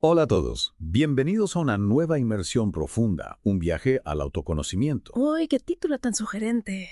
Hola a todos, bienvenidos a una nueva inmersión profunda, un viaje al autoconocimiento. ¡Uy, qué título tan sugerente!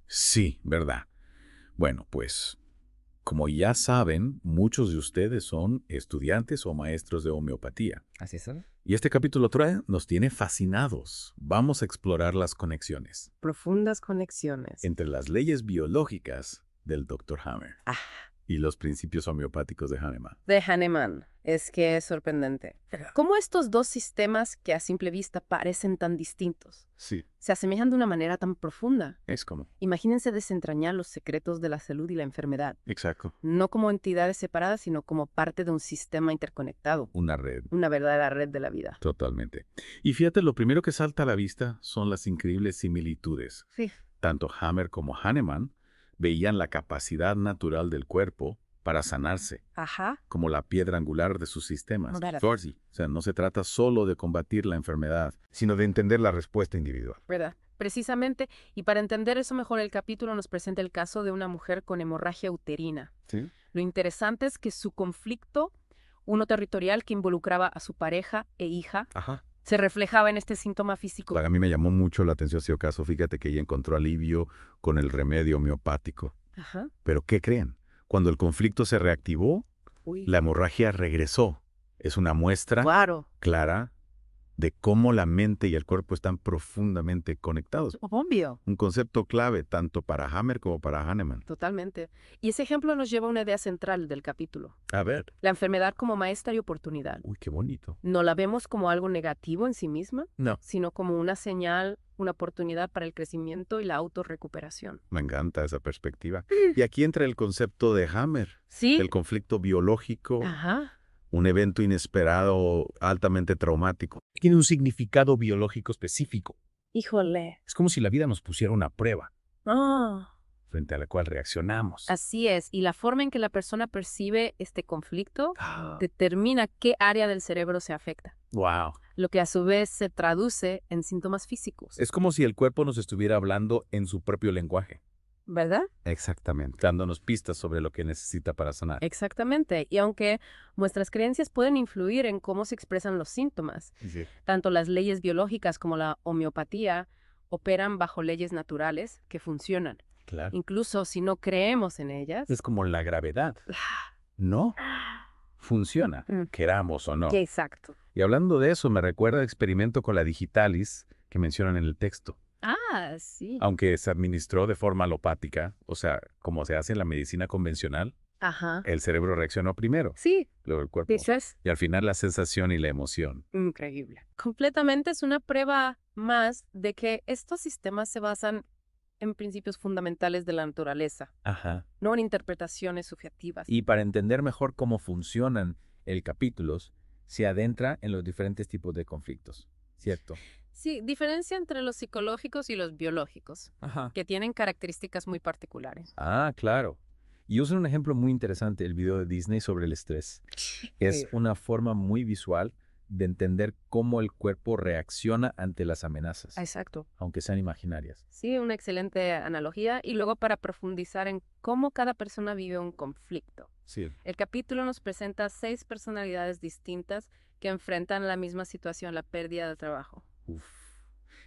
Sí, ¿verdad? Bueno, pues, como ya saben, muchos de ustedes son estudiantes o maestros de homeopatía. ¿Así es? Y este capítulo 3 nos tiene fascinados. Vamos a explorar las conexiones Profundas conexiones. entre las leyes biológicas del Dr. Hammer Ah, y los principios homeopáticos de Hahnemann. de Hahnemann. Es que es sorprendente. ¿Cómo estos dos sistemas que a simple vista parecen tan distintos Sí, se asemejan de una manera tan profunda? es como. Imagínense desentrañar los secretos de la salud y la enfermedad, Exacto. no como entidades separadas, sino como parte de un sistema interconectado, Una red. una verdadera red de la vida. Totalmente. Y fíjate, lo primero que salta a la vista son las increíbles similitudes. Sí. Tanto Hammer como Hahnemann veían la capacidad natural del cuerpo para sanarse, Ajá. como la piedra angular de sus sistemas. Verdad. O sea, no se trata solo de combatir la enfermedad, sino de entender la respuesta individual. ¿Verdad? Precisamente, y para entender eso mejor, el capítulo nos presenta el caso de una mujer con hemorragia uterina. ¿Sí? Lo interesante es que su conflicto, uno territorial que involucraba a su pareja e hija, Ajá. se reflejaba en este síntoma físico. A mí me llamó mucho la atención ese caso. Fíjate que ella encontró alivio con el remedio homeopático. Ajá. Pero ¿qué creen? Cuando el conflicto se reactivó, Uy. la hemorragia regresó. Es una muestra Claro. clara de cómo la mente y el cuerpo están profundamente conectados. Obvio. Un concepto clave tanto para Hammer como para Hahnemann. Totalmente. Y ese ejemplo nos lleva a una idea central del capítulo. A ver. La enfermedad como maestra y oportunidad. Uy, qué bonito. No la vemos como algo negativo en sí misma, No. sino como una señal, una oportunidad para el crecimiento y la autorrecuperación. Me encanta esa perspectiva. Y aquí entra el concepto de Hammer, Sí. el conflicto biológico, Ajá. un evento inesperado, altamente traumático. Tiene un significado biológico específico. Híjole. Es como si la vida nos pusiera una prueba Ah. Frente a la cual reaccionamos. Así es, y la forma en que la persona percibe este conflicto determina qué área del cerebro se afecta, Wow. lo que a su vez se traduce en síntomas físicos, Es como si el cuerpo nos estuviera hablando en su propio lenguaje, ¿verdad? Exactamente. Dándonos pistas sobre lo que necesita para sanar. Exactamente, y aunque nuestras creencias pueden influir en cómo se expresan los síntomas, Sí. tanto las leyes biológicas como la homeopatía operan bajo leyes naturales que funcionan, Claro. incluso si no creemos en ellas. Es como la gravedad. ¿No? Funciona, queramos o no. Exacto. Y hablando de eso, me recuerda el experimento con la digitalis que mencionan en el texto. Ah, sí. Aunque se administró de forma alopática, o sea, como se hace en la medicina convencional, Ajá. el cerebro reaccionó primero, Sí, luego el cuerpo. eso es Y al final la sensación y la emoción. increíble. Completamente es una prueba más de que estos sistemas se basan en principios fundamentales de la naturaleza, Ajá. no en interpretaciones subjetivas. Y para entender mejor cómo funcionan el capítulos, se adentra en los diferentes tipos de conflictos, ¿cierto? Sí, diferencia entre los psicológicos y los biológicos, Ajá. que tienen características muy particulares. Ah, claro. Y usan un ejemplo muy interesante, el video de Disney sobre el estrés. Es una forma muy visual de entender cómo el cuerpo reacciona ante las amenazas, Exacto. aunque sean imaginarias. Sí, una excelente analogía. Y luego para profundizar en cómo cada persona vive un conflicto. Sí. El capítulo nos presenta 6 personalidades distintas que enfrentan la misma situación, la pérdida de trabajo. Uf.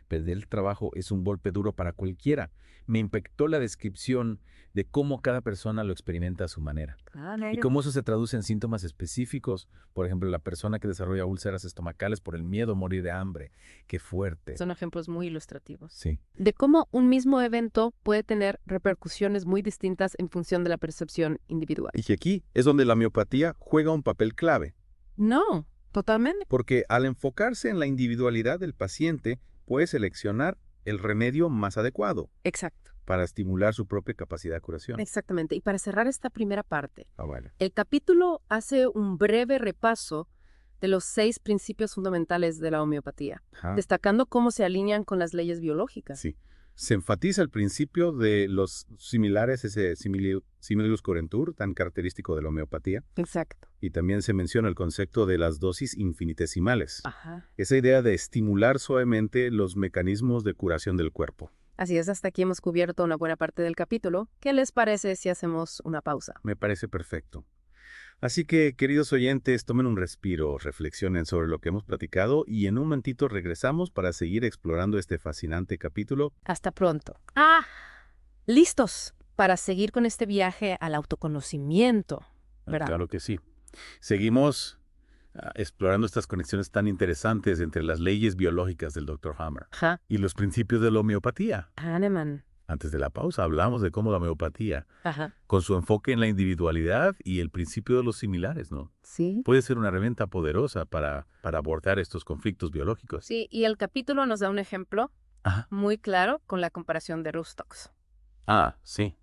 Perder el trabajo es un golpe duro para cualquiera. Me impactó la descripción de cómo cada persona lo experimenta a su manera. Y cómo eso se traduce en síntomas específicos. Por ejemplo, la persona que desarrolla úlceras estomacales por el miedo a morir de hambre. Qué fuerte. Son ejemplos muy ilustrativos. Sí. De cómo un mismo evento puede tener repercusiones muy distintas en función de la percepción individual. Y aquí es donde la homeopatía juega un papel clave, No, totalmente. porque al enfocarse en la individualidad del paciente, puede seleccionar el remedio más adecuado Exacto. para estimular su propia capacidad de curación. Exactamente. Y para cerrar esta primera parte, Ah, vale. el capítulo hace un breve repaso de los 6 principios fundamentales de la homeopatía, Ajá. destacando cómo se alinean con las leyes biológicas. Sí. Se enfatiza el principio de los similares, ese similibus curentur, tan característico de la homeopatía, Exacto. y también se menciona el concepto de las dosis infinitesimales. Ajá. Esa idea de estimular suavemente los mecanismos de curación del cuerpo. Así es, hasta aquí hemos cubierto una buena parte del capítulo. ¿Qué les parece si hacemos una pausa? Me parece perfecto. Así que, queridos oyentes, tomen un respiro, reflexionen sobre lo que hemos platicado y en un momentito regresamos para seguir explorando este fascinante capítulo. Hasta pronto. Listos para seguir con este viaje al autoconocimiento, ¿verdad? Claro que sí. Seguimos explorando estas conexiones tan interesantes entre las leyes biológicas del Dr. Hammer Ajá. y los principios de la homeopatía. Hahnemann. Antes de la pausa hablamos de cómo la homeopatía, Ajá. con su enfoque en la individualidad y el principio de los similares, ¿no? Sí. Puede ser una herramienta poderosa para abordar estos conflictos biológicos. Sí, y el capítulo nos da un ejemplo Ajá. muy claro con la comparación de Rustox Sí.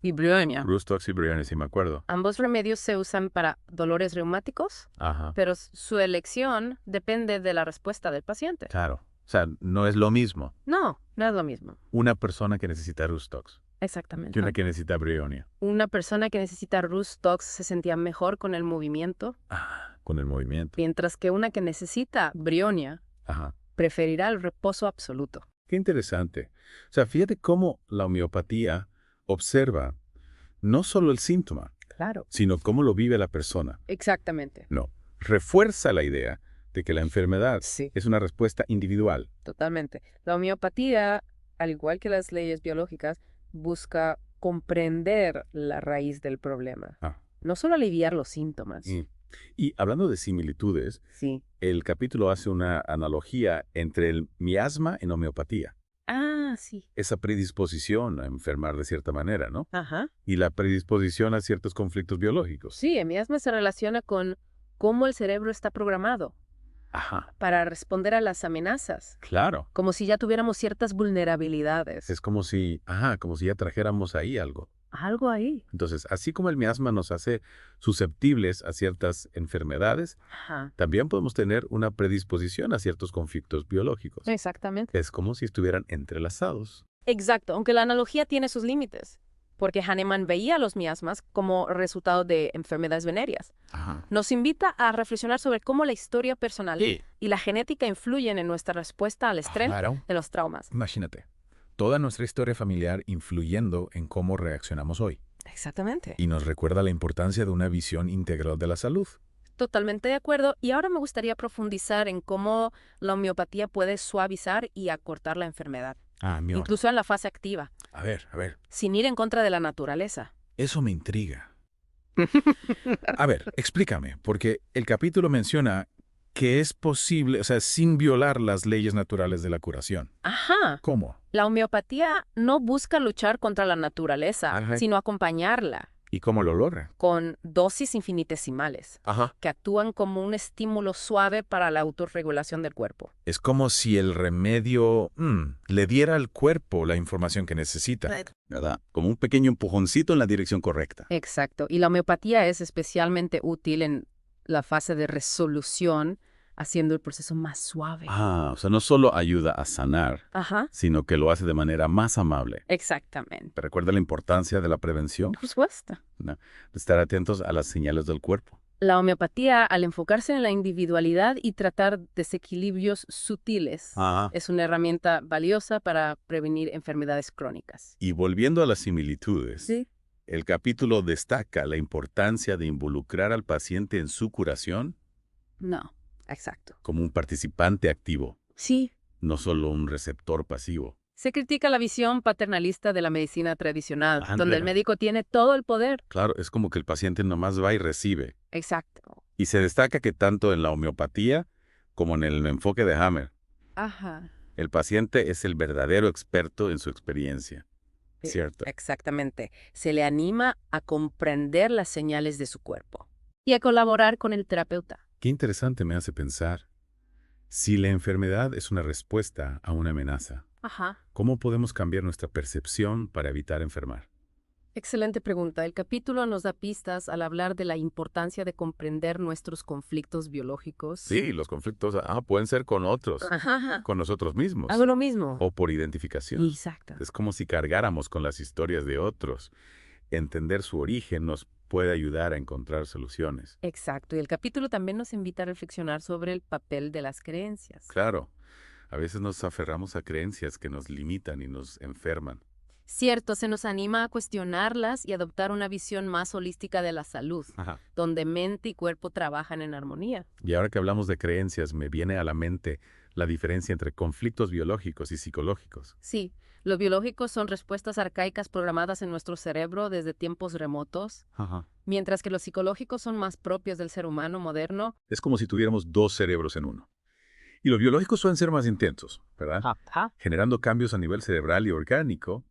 y Brionia. Rustox y Briones, sí me acuerdo. Ambos remedios se usan para dolores reumáticos, Ajá. pero su elección depende de la respuesta del paciente. Claro. O sea, no es lo mismo No, no es lo mismo. una persona que necesita Rustox Exactamente. que una que necesita Brionia. Una persona que necesita Rustox se sentía mejor con el movimiento, Con el movimiento. mientras que una que necesita Brionia Ajá. preferirá el reposo absoluto. Qué interesante. O sea, fíjate cómo la homeopatía observa no solo el síntoma, Claro. sino cómo lo vive la persona. Exactamente. No, refuerza la idea de que la enfermedad Sí, es una respuesta individual. totalmente. La homeopatía, al igual que las leyes biológicas, busca comprender la raíz del problema, Ah, no solo aliviar los síntomas. y hablando de similitudes, Sí. el capítulo hace una analogía entre el miasma en homeopatía, Sí. esa predisposición a enfermar de cierta manera, ¿no? Ajá. Y la predisposición a ciertos conflictos biológicos. Sí, el miasma se relaciona con cómo el cerebro está programado Ajá, para responder a las amenazas, claro. como si ya tuviéramos ciertas vulnerabilidades. Es como si ya trajéramos ahí algo. Algo ahí. Entonces, así como el miasma nos hace susceptibles a ciertas enfermedades, Ajá. también podemos tener una predisposición a ciertos conflictos biológicos. Exactamente. Es como si estuvieran entrelazados. Exacto, aunque la analogía tiene sus límites, porque Hahnemann veía los miasmas como resultado de enfermedades venéreas. Ajá. Nos invita a reflexionar sobre cómo la historia personal y la genética influyen en nuestra respuesta al estrés Claro. de los traumas. Imagínate. Toda nuestra historia familiar influyendo en cómo reaccionamos hoy. Exactamente. Y nos recuerda la importancia de una visión integral de la salud. Totalmente de acuerdo. Y ahora me gustaría profundizar en cómo la homeopatía puede suavizar y acortar la enfermedad, incluso en la fase activa, A ver. sin ir en contra de la naturaleza. Eso me intriga. A ver, explícame, porque el capítulo menciona que es posible, o sea, sin violar las leyes naturales de la curación. Ajá. ¿Cómo? La homeopatía no busca luchar contra la naturaleza, Ajá. sino acompañarla ¿Y cómo lo logra? con dosis infinitesimales, Ajá. que actúan como un estímulo suave para la autorregulación del cuerpo. Es como si el remedio le diera al cuerpo la información que necesita. ¿Verdad? Como un pequeño empujoncito en la dirección correcta. Exacto. Y la homeopatía es especialmente útil en la fase de resolución, haciendo el proceso más suave. O sea, no solo ayuda a sanar, Ajá. sino que lo hace de manera más amable. Exactamente. ¿Te recuerda la importancia de la prevención? Por supuesto. De estar atentos a las señales del cuerpo. La homeopatía, al enfocarse en la individualidad y tratar desequilibrios sutiles, es una herramienta valiosa para prevenir enfermedades crónicas. Y volviendo a las similitudes, Sí. el capítulo destaca la importancia de involucrar al paciente en su curación No, exacto. como un participante activo, Sí. no solo un receptor pasivo. Se critica la visión paternalista de la medicina tradicional, Ándale. donde el médico tiene todo el poder. Claro, es como que el paciente nomás va y recibe. Exacto. Y se destaca que tanto en la homeopatía como en el enfoque de Hammer, Ajá. el paciente es el verdadero experto en su experiencia. ¿Cierto? Exactamente. Se le anima a comprender las señales de su cuerpo y a colaborar con el terapeuta. Qué interesante me hace pensar. Si la enfermedad es una respuesta a una amenaza, Ajá. ¿cómo podemos cambiar nuestra percepción para evitar enfermar? Excelente pregunta. El capítulo nos da pistas al hablar de la importancia de comprender nuestros conflictos biológicos. Sí, los conflictos pueden ser con otros, Ajá. con nosotros mismos, Hago lo mismo. o por identificación. Exacto. Es como si cargáramos con las historias de otros. Entender su origen nos puede ayudar a encontrar soluciones. Exacto. Y el capítulo también nos invita a reflexionar sobre el papel de las creencias. Claro, a veces nos aferramos a creencias que nos limitan y nos enferman. Cierto, se nos anima a cuestionarlas y adoptar una visión más holística de la salud, donde mente y cuerpo trabajan en armonía. Y ahora que hablamos de creencias, me viene a la mente la diferencia entre conflictos biológicos y psicológicos. Sí, los biológicos son respuestas arcaicas programadas en nuestro cerebro desde tiempos remotos, mientras que los psicológicos son más propios del ser humano moderno. Es como si tuviéramos dos cerebros en uno. Y los biológicos suelen ser más intensos, ¿verdad? Generando cambios a nivel cerebral y orgánico,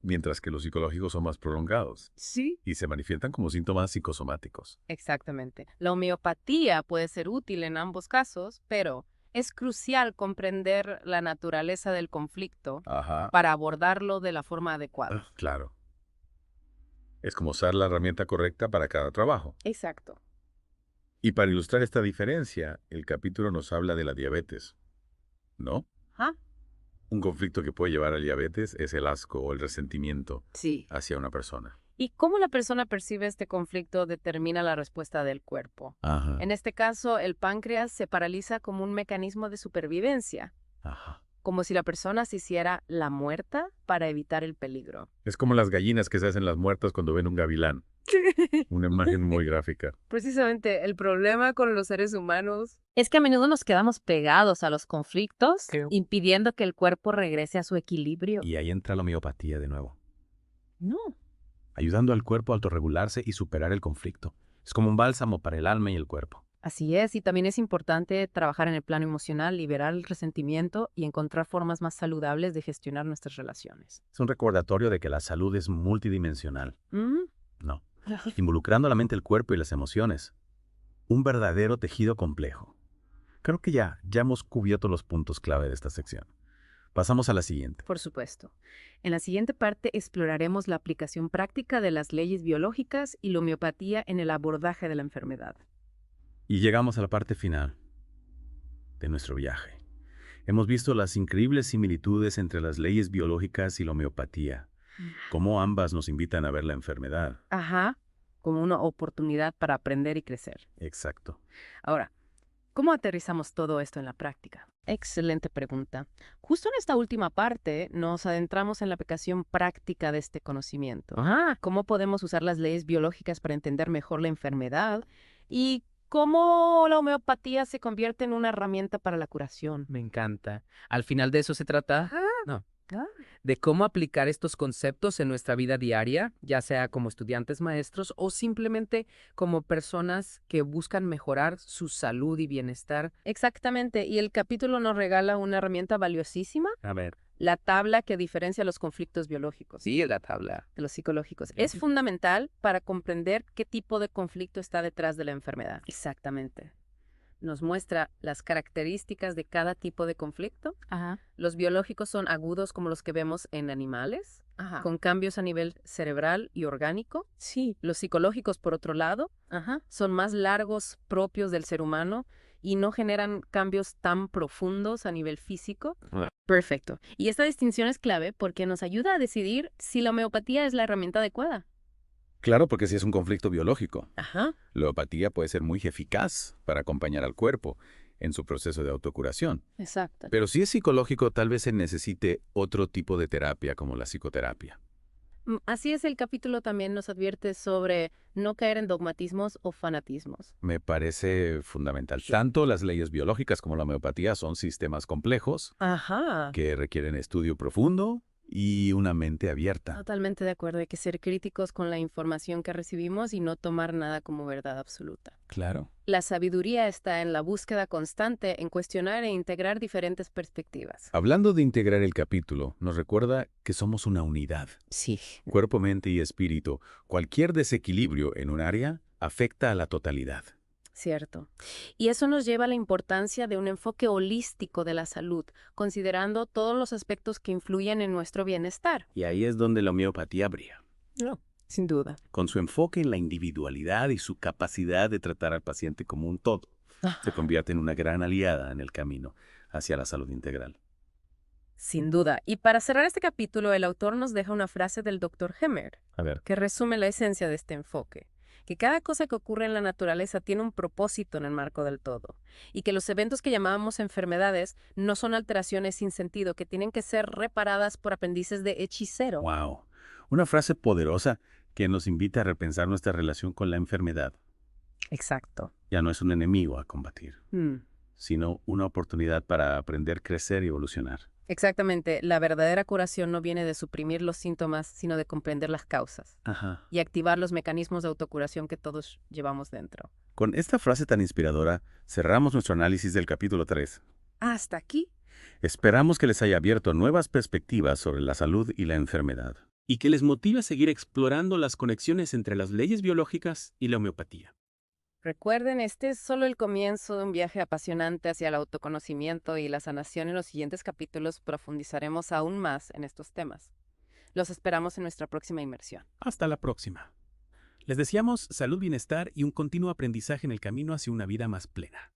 mientras que los psicológicos son más prolongados. Sí. Y se manifiestan como síntomas psicosomáticos. Exactamente. La homeopatía puede ser útil en ambos casos, pero es crucial comprender la naturaleza del conflicto para abordarlo de la forma adecuada. Claro. Es como usar la herramienta correcta para cada trabajo. Exacto. Y para ilustrar esta diferencia, el capítulo nos habla de la diabetes, ¿no? Un conflicto que puede llevar a diabetes es el asco o el resentimiento hacia una persona. Y cómo la persona percibe este conflicto determina la respuesta del cuerpo. En este caso, el páncreas se paraliza como un mecanismo de supervivencia. Como si la persona se hiciera la muerta para evitar el peligro. Es como las gallinas que se hacen las muertas cuando ven un gavilán. Una imagen muy gráfica. Precisamente, el problema con los seres humanos es que a menudo nos quedamos pegados a los conflictos, impidiendo que el cuerpo regrese a su equilibrio. Y ahí entra la homeopatía de nuevo. No. Ayudando al cuerpo a autorregularse y superar el conflicto. Es como un bálsamo para el alma y el cuerpo. Así es, y también es importante trabajar en el plano emocional, liberar el resentimiento y encontrar formas más saludables de gestionar nuestras relaciones. Es un recordatorio de que la salud es multidimensional. No. Involucrando la mente, el cuerpo y las emociones. Un verdadero tejido complejo. Creo que ya hemos cubierto los puntos clave de esta sección. Pasamos a la siguiente. Por supuesto. En la siguiente parte exploraremos la aplicación práctica de las leyes biológicas y la homeopatía en el abordaje de la enfermedad. Y llegamos a la parte final de nuestro viaje. Hemos visto las increíbles similitudes entre las leyes biológicas y la homeopatía. Cómo ambas nos invitan a ver la enfermedad. Como una oportunidad para aprender y crecer. Exacto. Ahora, ¿cómo aterrizamos todo esto en la práctica? Excelente pregunta. Justo en esta última parte nos adentramos en la aplicación práctica de este conocimiento. ¿Cómo podemos usar las leyes biológicas para entender mejor la enfermedad? Y cómo la homeopatía se convierte en una herramienta para la curación. Me encanta. Al final de eso se trata, de cómo aplicar estos conceptos en nuestra vida diaria, ya sea como estudiantes maestros o simplemente como personas que buscan mejorar su salud y bienestar. Exactamente, y el capítulo nos regala una herramienta valiosísima. A ver. La tabla que diferencia los conflictos biológicos. Sí, la tabla. De los psicológicos. Es fundamental para comprender qué tipo de conflicto está detrás de la enfermedad. Exactamente. Nos muestra las características de cada tipo de conflicto. Los biológicos son agudos como los que vemos en animales, con cambios a nivel cerebral y orgánico. Sí. Los psicológicos, por otro lado, son más largos, propios del ser humano, y no generan cambios tan profundos a nivel físico. Perfecto. Y esta distinción es clave porque nos ayuda a decidir si la homeopatía es la herramienta adecuada. Claro, porque si es un conflicto biológico. La homeopatía puede ser muy eficaz para acompañar al cuerpo en su proceso de autocuración. Exacto. Pero si es psicológico, tal vez se necesite otro tipo de terapia como la psicoterapia. Así es, el capítulo también nos advierte sobre no caer en dogmatismos o fanatismos. Me parece fundamental. Tanto las leyes biológicas como la homeopatía son sistemas complejos que requieren estudio profundo y una mente abierta. Totalmente de acuerdo. Hay que ser críticos con la información que recibimos y no tomar nada como verdad absoluta. Claro. La sabiduría está en la búsqueda constante, en cuestionar e integrar diferentes perspectivas. Hablando de integrar el capítulo, nos recuerda que somos una unidad. Sí. Cuerpo, mente y espíritu. Cualquier desequilibrio en un área afecta a la totalidad. Cierto. Y eso nos lleva a la importancia de un enfoque holístico de la salud, considerando todos los aspectos que influyen en nuestro bienestar. Y ahí es donde la homeopatía brilla. Sin duda. Con su enfoque en la individualidad y su capacidad de tratar al paciente como un todo, se convierte en una gran aliada en el camino hacia la salud integral. Sin duda. Y para cerrar este capítulo, el autor nos deja una frase del Dr. Hemmer, A ver. que resume la esencia de este enfoque. que cada cosa que ocurre en la naturaleza tiene un propósito en el marco del todo, y que los eventos que llamábamos enfermedades no son alteraciones sin sentido, que tienen que ser reparadas por aprendices de hechicero. ¡Wow! Una frase poderosa que nos invita a repensar nuestra relación con la enfermedad. Exacto. Ya no es un enemigo a combatir, sino una oportunidad para aprender, crecer y evolucionar. Exactamente. La verdadera curación no viene de suprimir los síntomas, sino de comprender las causas. Ajá. Y activar los mecanismos de autocuración que todos llevamos dentro. Con esta frase tan inspiradora, cerramos nuestro análisis del capítulo 3. ¿Hasta aquí? Esperamos que les haya abierto nuevas perspectivas sobre la salud y la enfermedad. Y que les motive a seguir explorando las conexiones entre las leyes biológicas y la homeopatía. Recuerden, este es solo el comienzo de un viaje apasionante hacia el autoconocimiento y la sanación. En los siguientes capítulos profundizaremos aún más en estos temas. Los esperamos en nuestra próxima inmersión. Hasta la próxima. Les deseamos salud, bienestar y un continuo aprendizaje en el camino hacia una vida más plena.